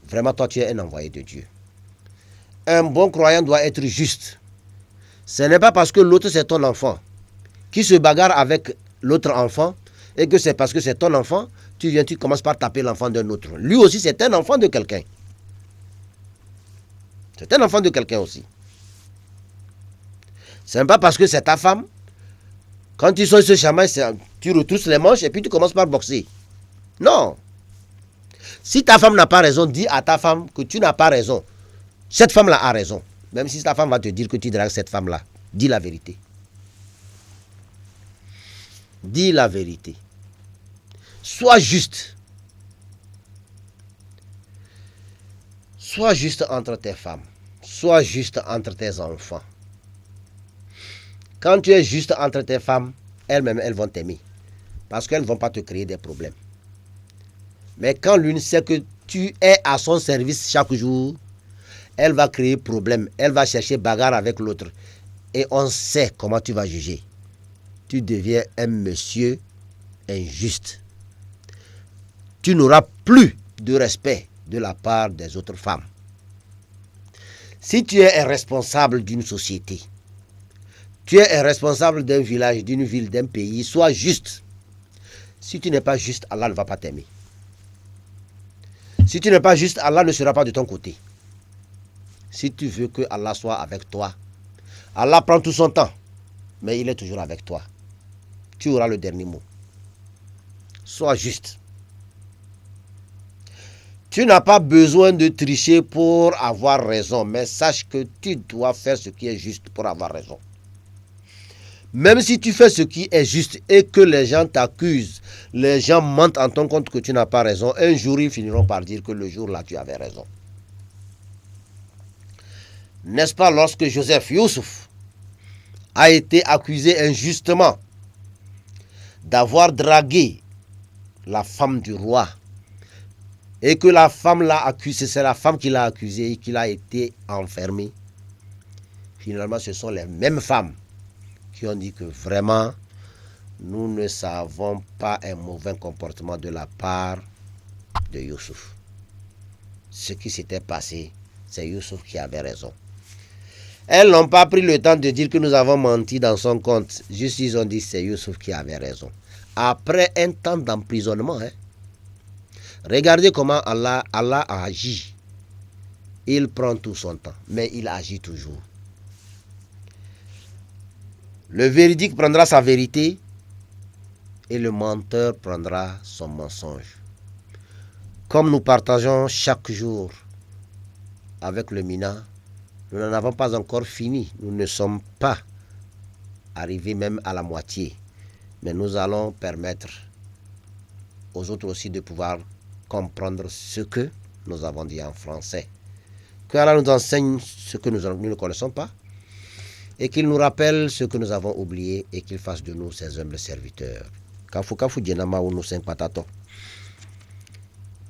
vraiment toi tu es un envoyé de Dieu. Un bon croyant doit être juste. Ce n'est pas parce que l'autre c'est ton enfant qui se bagarre avec l'autre enfant et que c'est parce que c'est ton enfant, tu commences par taper l'enfant d'un autre. Lui aussi c'est un enfant de quelqu'un. C'est un enfant de quelqu'un aussi. Ce n'est pas parce que c'est ta femme. Quand ils sont ce chemin, tu retrousses les manches et puis tu commences par boxer. Non. Si ta femme n'a pas raison, dis à ta femme que tu n'as pas raison. Cette femme-là a raison. Même si ta femme va te dire que tu dragues cette femme-là, dis la vérité. Dis la vérité. Sois juste. Sois juste entre tes femmes. Sois juste entre tes enfants. Quand tu es juste entre tes femmes, elles-mêmes, elles vont t'aimer. Parce qu'elles ne vont pas te créer des problèmes. Mais quand l'une sait que tu es à son service chaque jour, elle va créer problème. Elle va chercher bagarre avec l'autre. Et on sait comment tu vas juger. Tu deviens un monsieur injuste. Tu n'auras plus de respect de la part des autres femmes. Si tu es un responsable d'une société, tu es un responsable d'un village, d'une ville, d'un pays, sois juste. Si tu n'es pas juste, Allah ne va pas t'aimer. Si tu n'es pas juste, Allah ne sera pas de ton côté. Si tu veux que Allah soit avec toi, Allah prend tout son temps, mais il est toujours avec toi. Tu auras le dernier mot. Sois juste. Tu n'as pas besoin de tricher pour avoir raison, mais sache que tu dois faire ce qui est juste pour avoir raison. Même si tu fais ce qui est juste et que les gens t'accusent, les gens mentent en ton compte que tu n'as pas raison, un jour ils finiront par dire que le jour-là tu avais raison. N'est-ce pas lorsque Joseph Youssouf a été accusé injustement d'avoir dragué la femme du roi et que la femme l'a accusé, c'est la femme qui l'a accusé et qu'il a été enfermé. Finalement, ce sont les mêmes femmes qui ont dit que vraiment, nous ne savons pas un mauvais comportement de la part de Youssouf. Ce qui s'était passé, c'est Youssouf qui avait raison. Elles n'ont pas pris le temps de dire que nous avons menti dans son compte. Juste ils ont dit que c'est Youssouf qui avait raison. Après un temps d'emprisonnement, regardez comment Allah a agi. Il prend tout son temps, mais il agit toujours. Le véridique prendra sa vérité et le menteur prendra son mensonge. Comme nous partageons chaque jour avec le Mina, nous n'en avons pas encore fini. Nous ne sommes pas arrivés même à la moitié. Mais nous allons permettre aux autres aussi de pouvoir comprendre ce que nous avons dit en français. Que Allah nous enseigne ce que nous ne connaissons pas et qu'il nous rappelle ce que nous avons oublié et qu'il fasse de nous ses humbles serviteurs. Kafu jenama unu sen patato.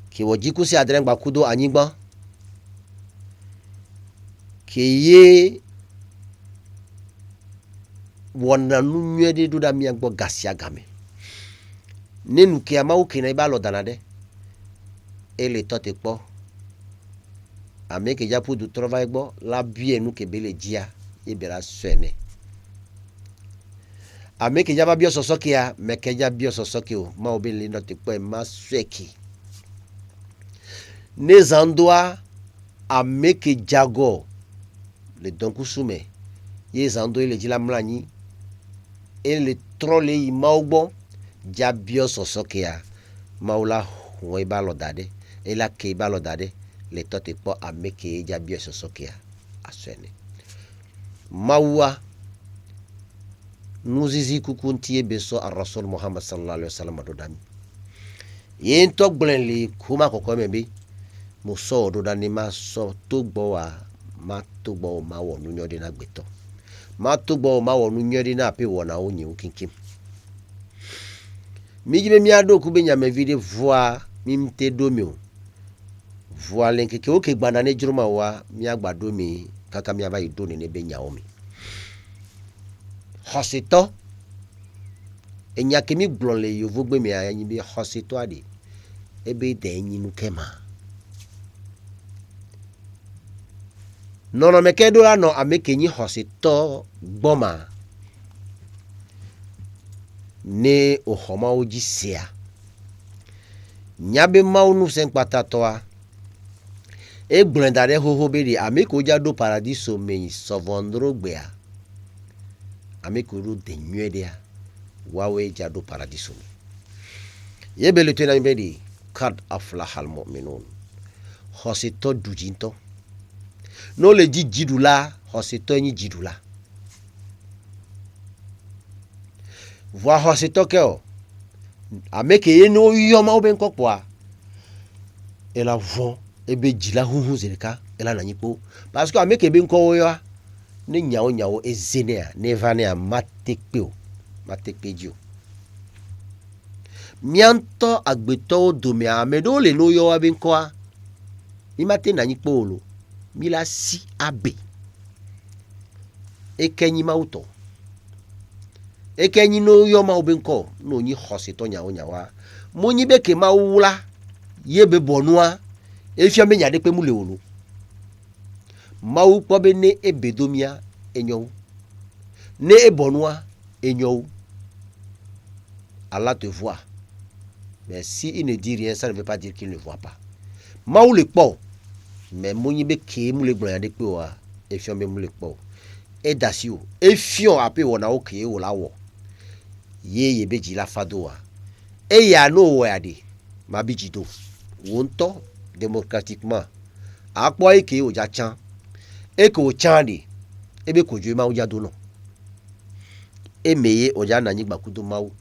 Ki wajiku si adren bakudo anyigba. Ki ye wana nunye duda miangbo gasia game. Nenu ki ama uki na ibalo danade. Ele tote po. Ame ke japu du trova egbo la bie nu ke bele jia ibera swene. Ame ke jaba bio sosoki ya me ke jaba bio sosoki o ma obele no te po ma sweki. Ne zandoa ame ke jago le donkusume ye zando ile jila mlani ele trole yi maugbo jabio sosoki ya maula we balo dade ela ke balo dade le tote po ame ke jabio sosoki ya aswene mawa nuzizi kukuntie beso a Rasul Muhammad sallallahu alaihi wasallam dodani yen to gbenli kuma kokko mebe mo so dodani ma so to gbo wa ma to gbo ma wo nu nyode na gbeto ma to gbo ma wo nu nyode na pe wo na onyi ukinkim mi jibe mi ado ku be nyame vide voa mi mte domi o voa lenke ke o ke gbana ne juruma wa mi agbado mi kaka mi aba idoni ne be nyawo mi Hosito enyakemi glonle yovo gbe mi ayin bi hosito ade ebe de nyinu kema nono mekedo la no amekenyi hosito gboma ne ohoma oji sia nyabe maunu sen patatoa e glendare hoho be di ameko jado paradiso me sovondro gbea amikuru de nyedea wawe jado paradiso yebele tena mbedi kad aflahal mu'minun hosito dujinto no le jidula hosito nyi jidula voa hosito keo ameke yeno yoma oben kokwa ela vo ebe jila huhu zerika ela nanyipo parce que ameke be nko yo ne nyawo ezenea ne vanea matekpeo matekpejo mianto agbeto domi amedo le no yo abi nkoa mi mate na nyipo lo mi la si abe ekenyi mauto ekenyi no yo ma obi nko no nyi hosito nyawa mo nyi beke mawula yebe bonua efia me nyade pe mu le wonu mawu pobe ne ebedomia enyo ne ebonua enyo Allah te voit mais si il ne dit rien ça ne veut pas dire qu'il ne voit pas mawu le po mais monyi be ke mu le gbon yade pe wa efion be mu le po e dasio efion ape wona o ke wo lawo ye be ji la fado wa e ya no wo yade ma bi jido wonto démocratiquement apo e ke o ja chan e ko chandi ebe ko ju ma o ja do no emeye o ja na nyi gbakudo mawu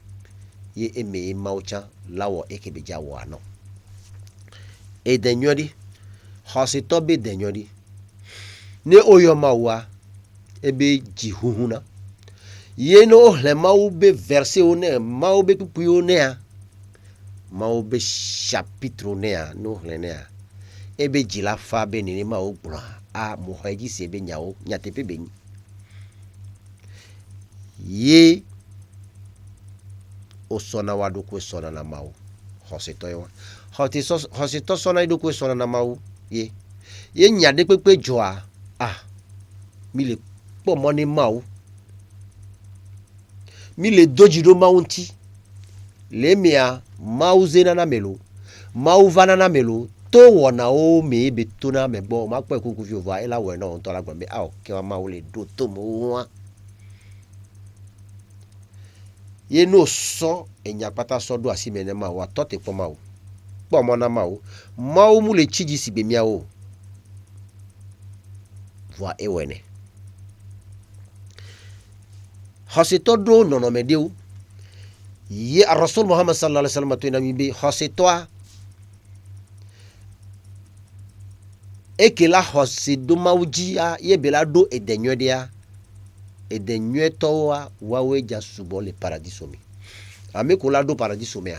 ye emeye ma o chan lawo e ke be ja wo ano e denyori hosito be denyori ne oyo mawa ebe ji huhuna ye no le mawu be verse one mawu be pupu one a mau be chapitre nea no lenea ebe jila fa be ni mau bra a mo haji se be nyao nyate pe be ye o sona wadu ko sona na mau hosito yo hosito sona idu ko sona na mau ye nyade pepe joa mi le po mo ni mau mi le dojido maunti le mia mau zena na melo mau vana na melo to wona o me betuna me bo ma pe kuku fi ova ela we no to la gbe ke wa mau le do to mo wa ye no so enya pata so do asime ne ma wa to te po mau po mo na mau mu le chiji si be mia o wa ewene hasito do no me deu ye Rasul Muhammad sallallahu alaihi wasallam to nami be hasito ekela hosido mauji ye belado edenyodia edenyeto wawe jasubo le paradiso mi ameko lado paradiso mi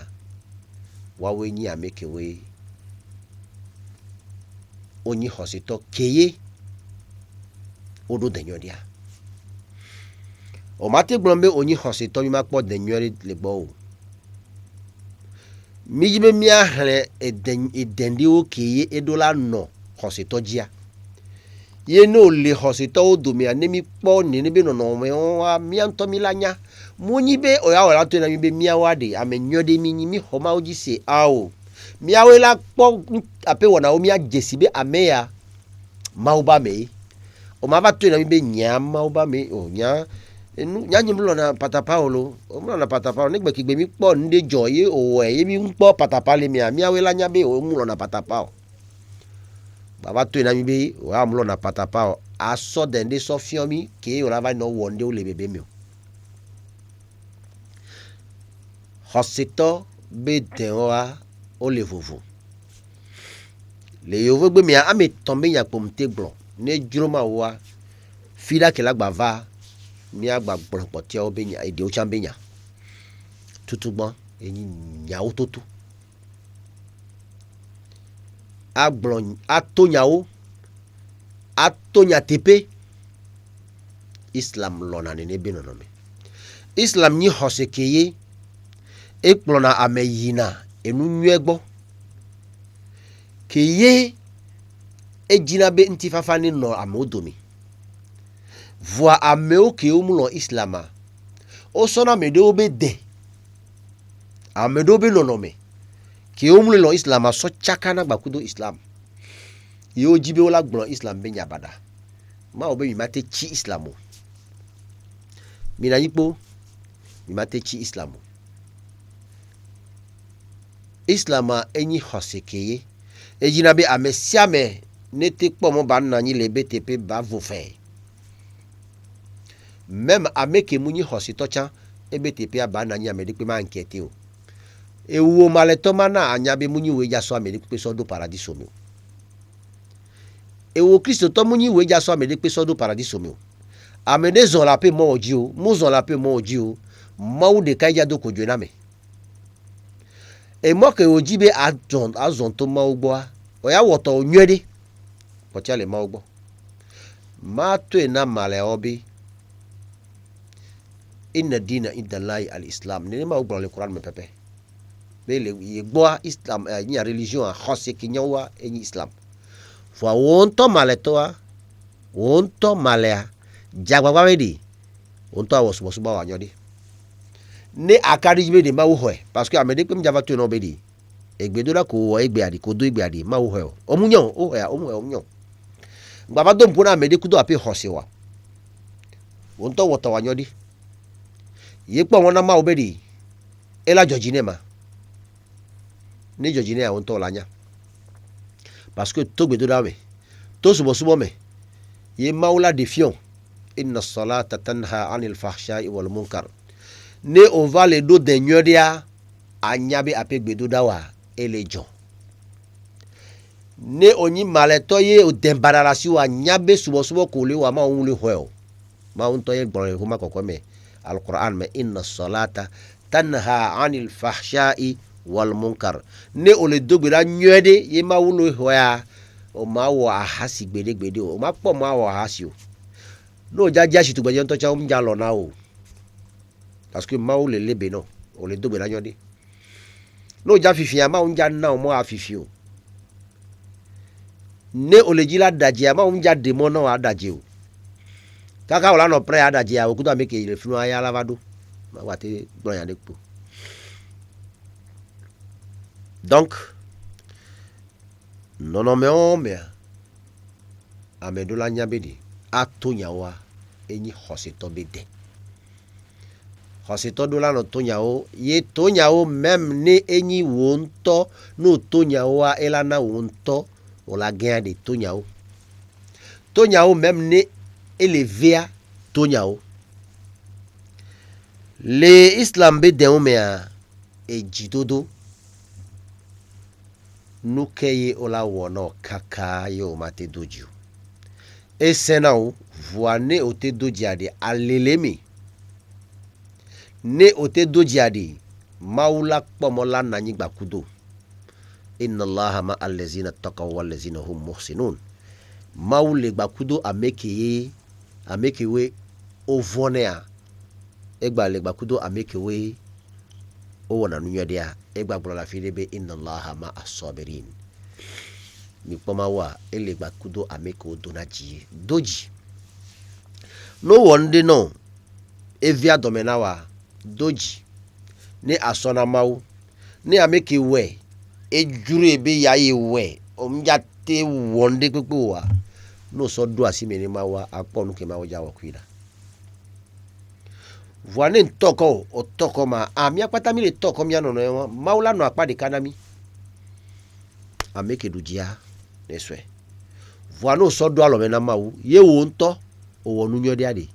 wawe ni amekewe oni hosito keye odo denyodia o mate glombe oni hosito mi makpo denyori le bo mi jibe mi ahre edendi o keye edola no hosito jia ye no le hosito o do mi anemi po ni be no no me wa mi anto mi lanya munyi be o ya wala to na mi be mi awade amenyode mi nyi mi homa oji se awo mi awela po ape wona o mi agesi be ameya mauba me o ma ba to na mi be nya mauba me o nya enu nya nyi mlo na patapaulo o mlo na patapaulo negbe kigbe mi po nde joye o ye mi po patapale mi awela nya be o mlo na patapao baba to na mi be wa mlo na patapao aso dende so fiomi ke o la va no wonde o le bebe mi hosito be dewa o le vovo le yovo gbe mi ame tombe nya pomte gblon ne juroma wa fida ke la gbava mi agba gblon poti o be nya ede o chambe nya tutugbon eni nya o totu agbon atonyawo atonya tepe Islam lona ne be no me Islam ni hosekeye ekplona ameyina enu nyegbo keye ejina be ntifafa ni no amodomi voa ameo ke omulo islama o sona medo be de amedo be no me ke omulo lo islama so chakana gbakudo islam yo jibe ola gbon islam be nyabada ma obe mi mate chi islamo mina yipo mi mate chi islamo islama enyi hosekeye ejina be amesiame nete pomo ba na nyi le BTP ba vofe même ameke munyi hositocha BTP ba na nyi amedi pe ma enquête o ewo maleto mana anyabe munyi we jaso amedi pe so do paradiso mi ewo Kristo to munyi we jaso amedi pe so do paradiso mi amede zon la pe mo oji o mo zon la pe mo oji o mawu de kaija do kojo na me e mo ke oji be azon to ma ugbo o ya woto onywede ko chale ma ugbo ma to na male obi inna dina indallahi al-islam ni ma ugbo le Quran me pepe be le igbo islam ni religion a khose kinyawa en islam fo wonto male to wonto male jagba wedi wonto awosubo suba wa nyodi ne akari jibe de ma wo hoe parce que amede pe mjava to no be di egbedola ko wo egbe adi ko do egbe adi ma wo hoe omunyan o hoya omunyan baba do mpona amede kudo ape hosewa wonto wota wa nyodi ye po wona ma obedi ela jojine ma ni jojine a wonto lanya parce que to gbedola me to subo me ye maula defiant inna salata tanha anil fahsha'i wal munkar ne on va le do de nyodia anyabe apegbedo dawa elejo ne onyi maleto ye o dembararasi wa nyabe subo ko le wa ma on le hoyo ma on to ye gbon ko ma kokko me alquran me inna salata tanha anil fahsha'i wal munkar ne ole dogbera nyede ye ma wulo hoya o ma wo ahasi gbede o ma po ma wo ahasi o no jaja shi tugbe nto cha o mja lo na o parce que ma wo le lebe no ole dogbera nyode no ja fifi ama o nja na o mo afifi o ne ole jila daji ama o nja demo no adaji o kaka wala no pre adaji a o kudo ameke ile funu aya lavado ma wate gbon ya depo. Donc nonomeo me amedola nyabedi atonyawa enyi hosito bede hosito dola no tonyao ye tonyao même ne enyi wonto no tonyawa elana wonto ola gain de tonyao même ne élevea tonyao le islam bede o me a ejidodo nukeye ola wono kaka yo mate doju esenao voane ote dojiade alelemi ne ote dojiade maula pomola nanyigba kudo inna allaha ma allazina taqaw wal ladzina hum muhsinun maule gbakudo amekewe ovonea egba le gbakudo amekewe o wona nunyadea egba gbala filebe inna allaha ma as-sabirin mi poma wa ele gbakudo ameko donaji doji no wonde no evia domenawa doji ne asona mawu ne ameke we ejuru ebe yaye we omjate wonde pepe wa no so do asimene mawa aponu ke mawo jawo kwida voine ntoko otoko ma ami akpata mi le toko mi anono e maula no akpa de kanami ameke dujia neswe voine so do alo mena mawu ye wo nto owonu nyode ade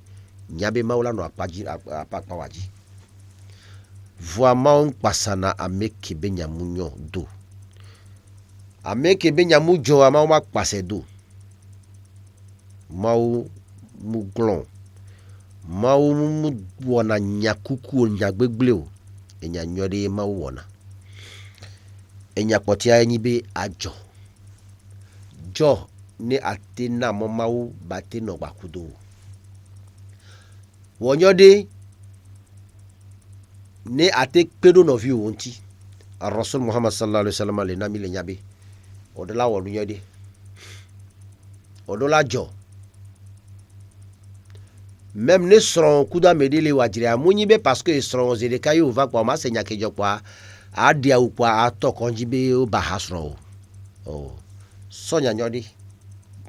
nyabe maula no akpaji apakpa waji voa maun pasana ameke benyamunyo do ameke benyamujo ama ma pase do mau muglon mau mu wona nyakuku nyagbegbele enya nyode mau wona enya potia enyibe ajo jo ne atena mo mau bate no bakudo wonyode ne ate pedo no vi wonti ar-rasul muhammad sallallahu alaihi wasallam le nami le nyabe odola wonu nyode odola jo même ne seront kuda medele wajire amunyibe parce que seront zedekayo va kwa masenya kejo kwa adia ukwa atokonjibe o bahasro o sonya nyodi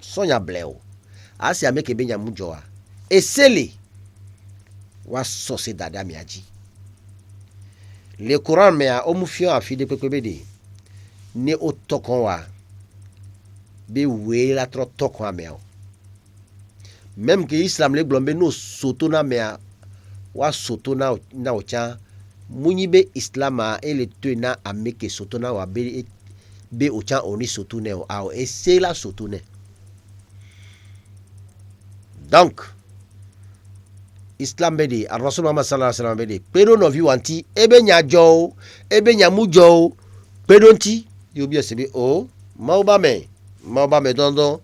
sonya bleo asi ameke benya mujoa esele wa sose dada miaji le Coran mea omufio afide pepebede ne otokon wa be we la tro tokon ameo même que islam le glombe no soto na mea wa soto na ocha munyibe islama ele tena ameke soto na wa be ocha oni soto ne o ese la soto ne donc islam bedi ar-rasul Muhammad sallallahu alaihi wasallam bedi pero no vi wanti ebe nyajo ebe nyamujo pero nti yo bi esebe o maoba me dondo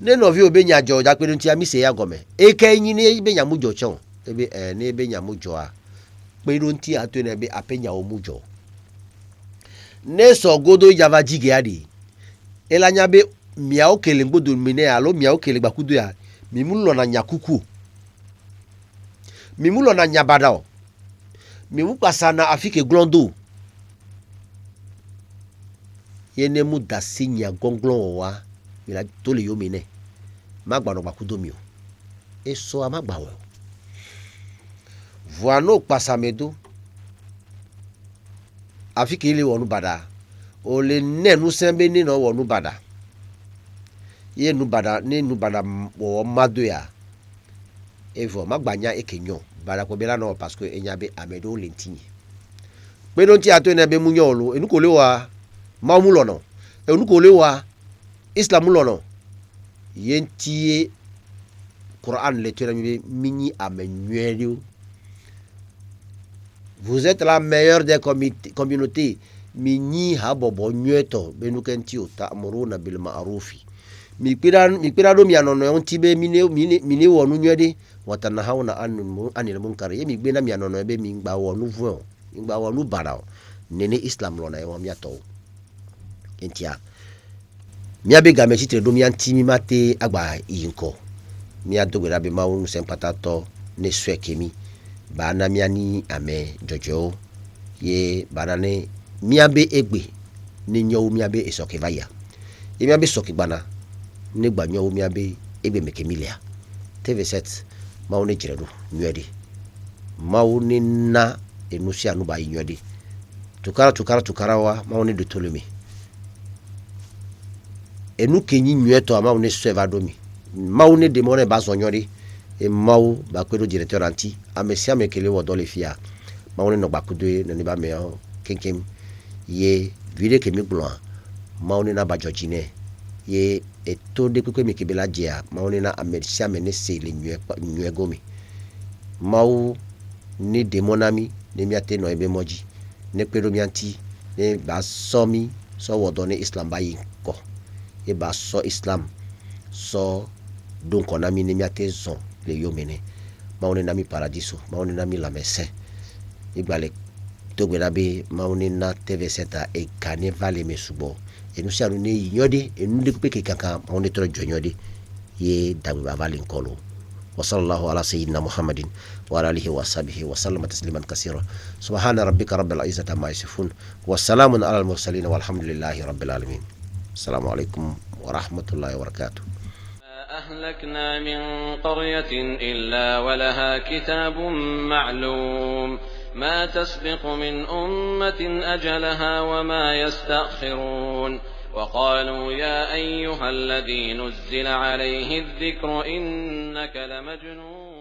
ne no vi obe nyajo ja pero nti amise ya gome eke yin ne ebe nyamujo chon ebe ne ebe nyamujo a pero nti ato ne ebe apenya omujo ne so godo java jige adi elanya be mia okele gbodo mine alo mia okele gbakudo ya mimulo na nyakuku mimulo na nyabadao mimu pasana afike glondo yene mu dasinya gonglon wa ila tole yomine magba no gbakudo mi o eso amagba wo voano pasamedo afike ile wonu bada o le nenu sembe ni no wonu bada ye nu bada ni nu bada wo mado ya evo magbanya ekenyo bada ko bela no parce que enyabe amedo lentinye pe don ti ato enebe munyo lo enuko le wa mamu lo no enuko le wa islam lo no yentie Quran le tere mi minyi amenwelio Vous êtes la meilleure des communautés. Mini habobo nyueto benukenti ta'muruna bil ma'rufi. Mi pirado mi anono ontibe mini wonu nyede watanahawna anil munkar. Ye mi gbena mi anono be mi gba wonu vuo. Mi gba wonu bara. Nene Islam lona e wa mi ato. Entia. Mi abe game chitre do mi antimi mate agba yinko. Mi adogera be mawu sempatato ne swekemi. Bana miani ame jojo ye banane miabe egbe ni nyow miabe esoke vaya ye miabe soki bana ne gba nyow miabe egbe mekemilia TV7 maune jiredu nywedi maune na enusi anu ba nywedi tukara wa maune de tolumi enu kenyi nyweto maune sevadomi maune demone bazo nywedi e mau ba kwedo directeur anti amesia mekele wo dole fia maune no bakude no ni ba me kenkem ye vide ke mi glo maune na ba jojine ye eto de kwe mi kebela jea maune na amesia mene se le nywe gomi mau ni demonami ne miate no ebe moji ne kwedo mi anti ne ba somi so wo done Islam ba yi ko e ba so Islam so donc on a mis ne miate zon le yomene maune nami paradiso maune nami la messe igbale togwela be maune na TV7 e kanevale mesubo e nous anu ne yode e nous de peke kaka maune tro jonyode ye dabu bavale nkolo wa sallallahu ala sayyidina muhammadin wa ala alihi wa sahbihi wa sallama tasliman kaseera subhana rabbika rabbil izzati amma yasifun wa salamun ala al mursalin walhamdulillahi rabbil alamin assalamu alaikum wa rahmatullahi wa barakatuh. أهلكنا من قرية إلا ولها كتاب معلوم ما تسبق من أمة أجلها وما يستأخرون وقالوا يا أيها الذي نزل عليه الذكر إنك لمجنون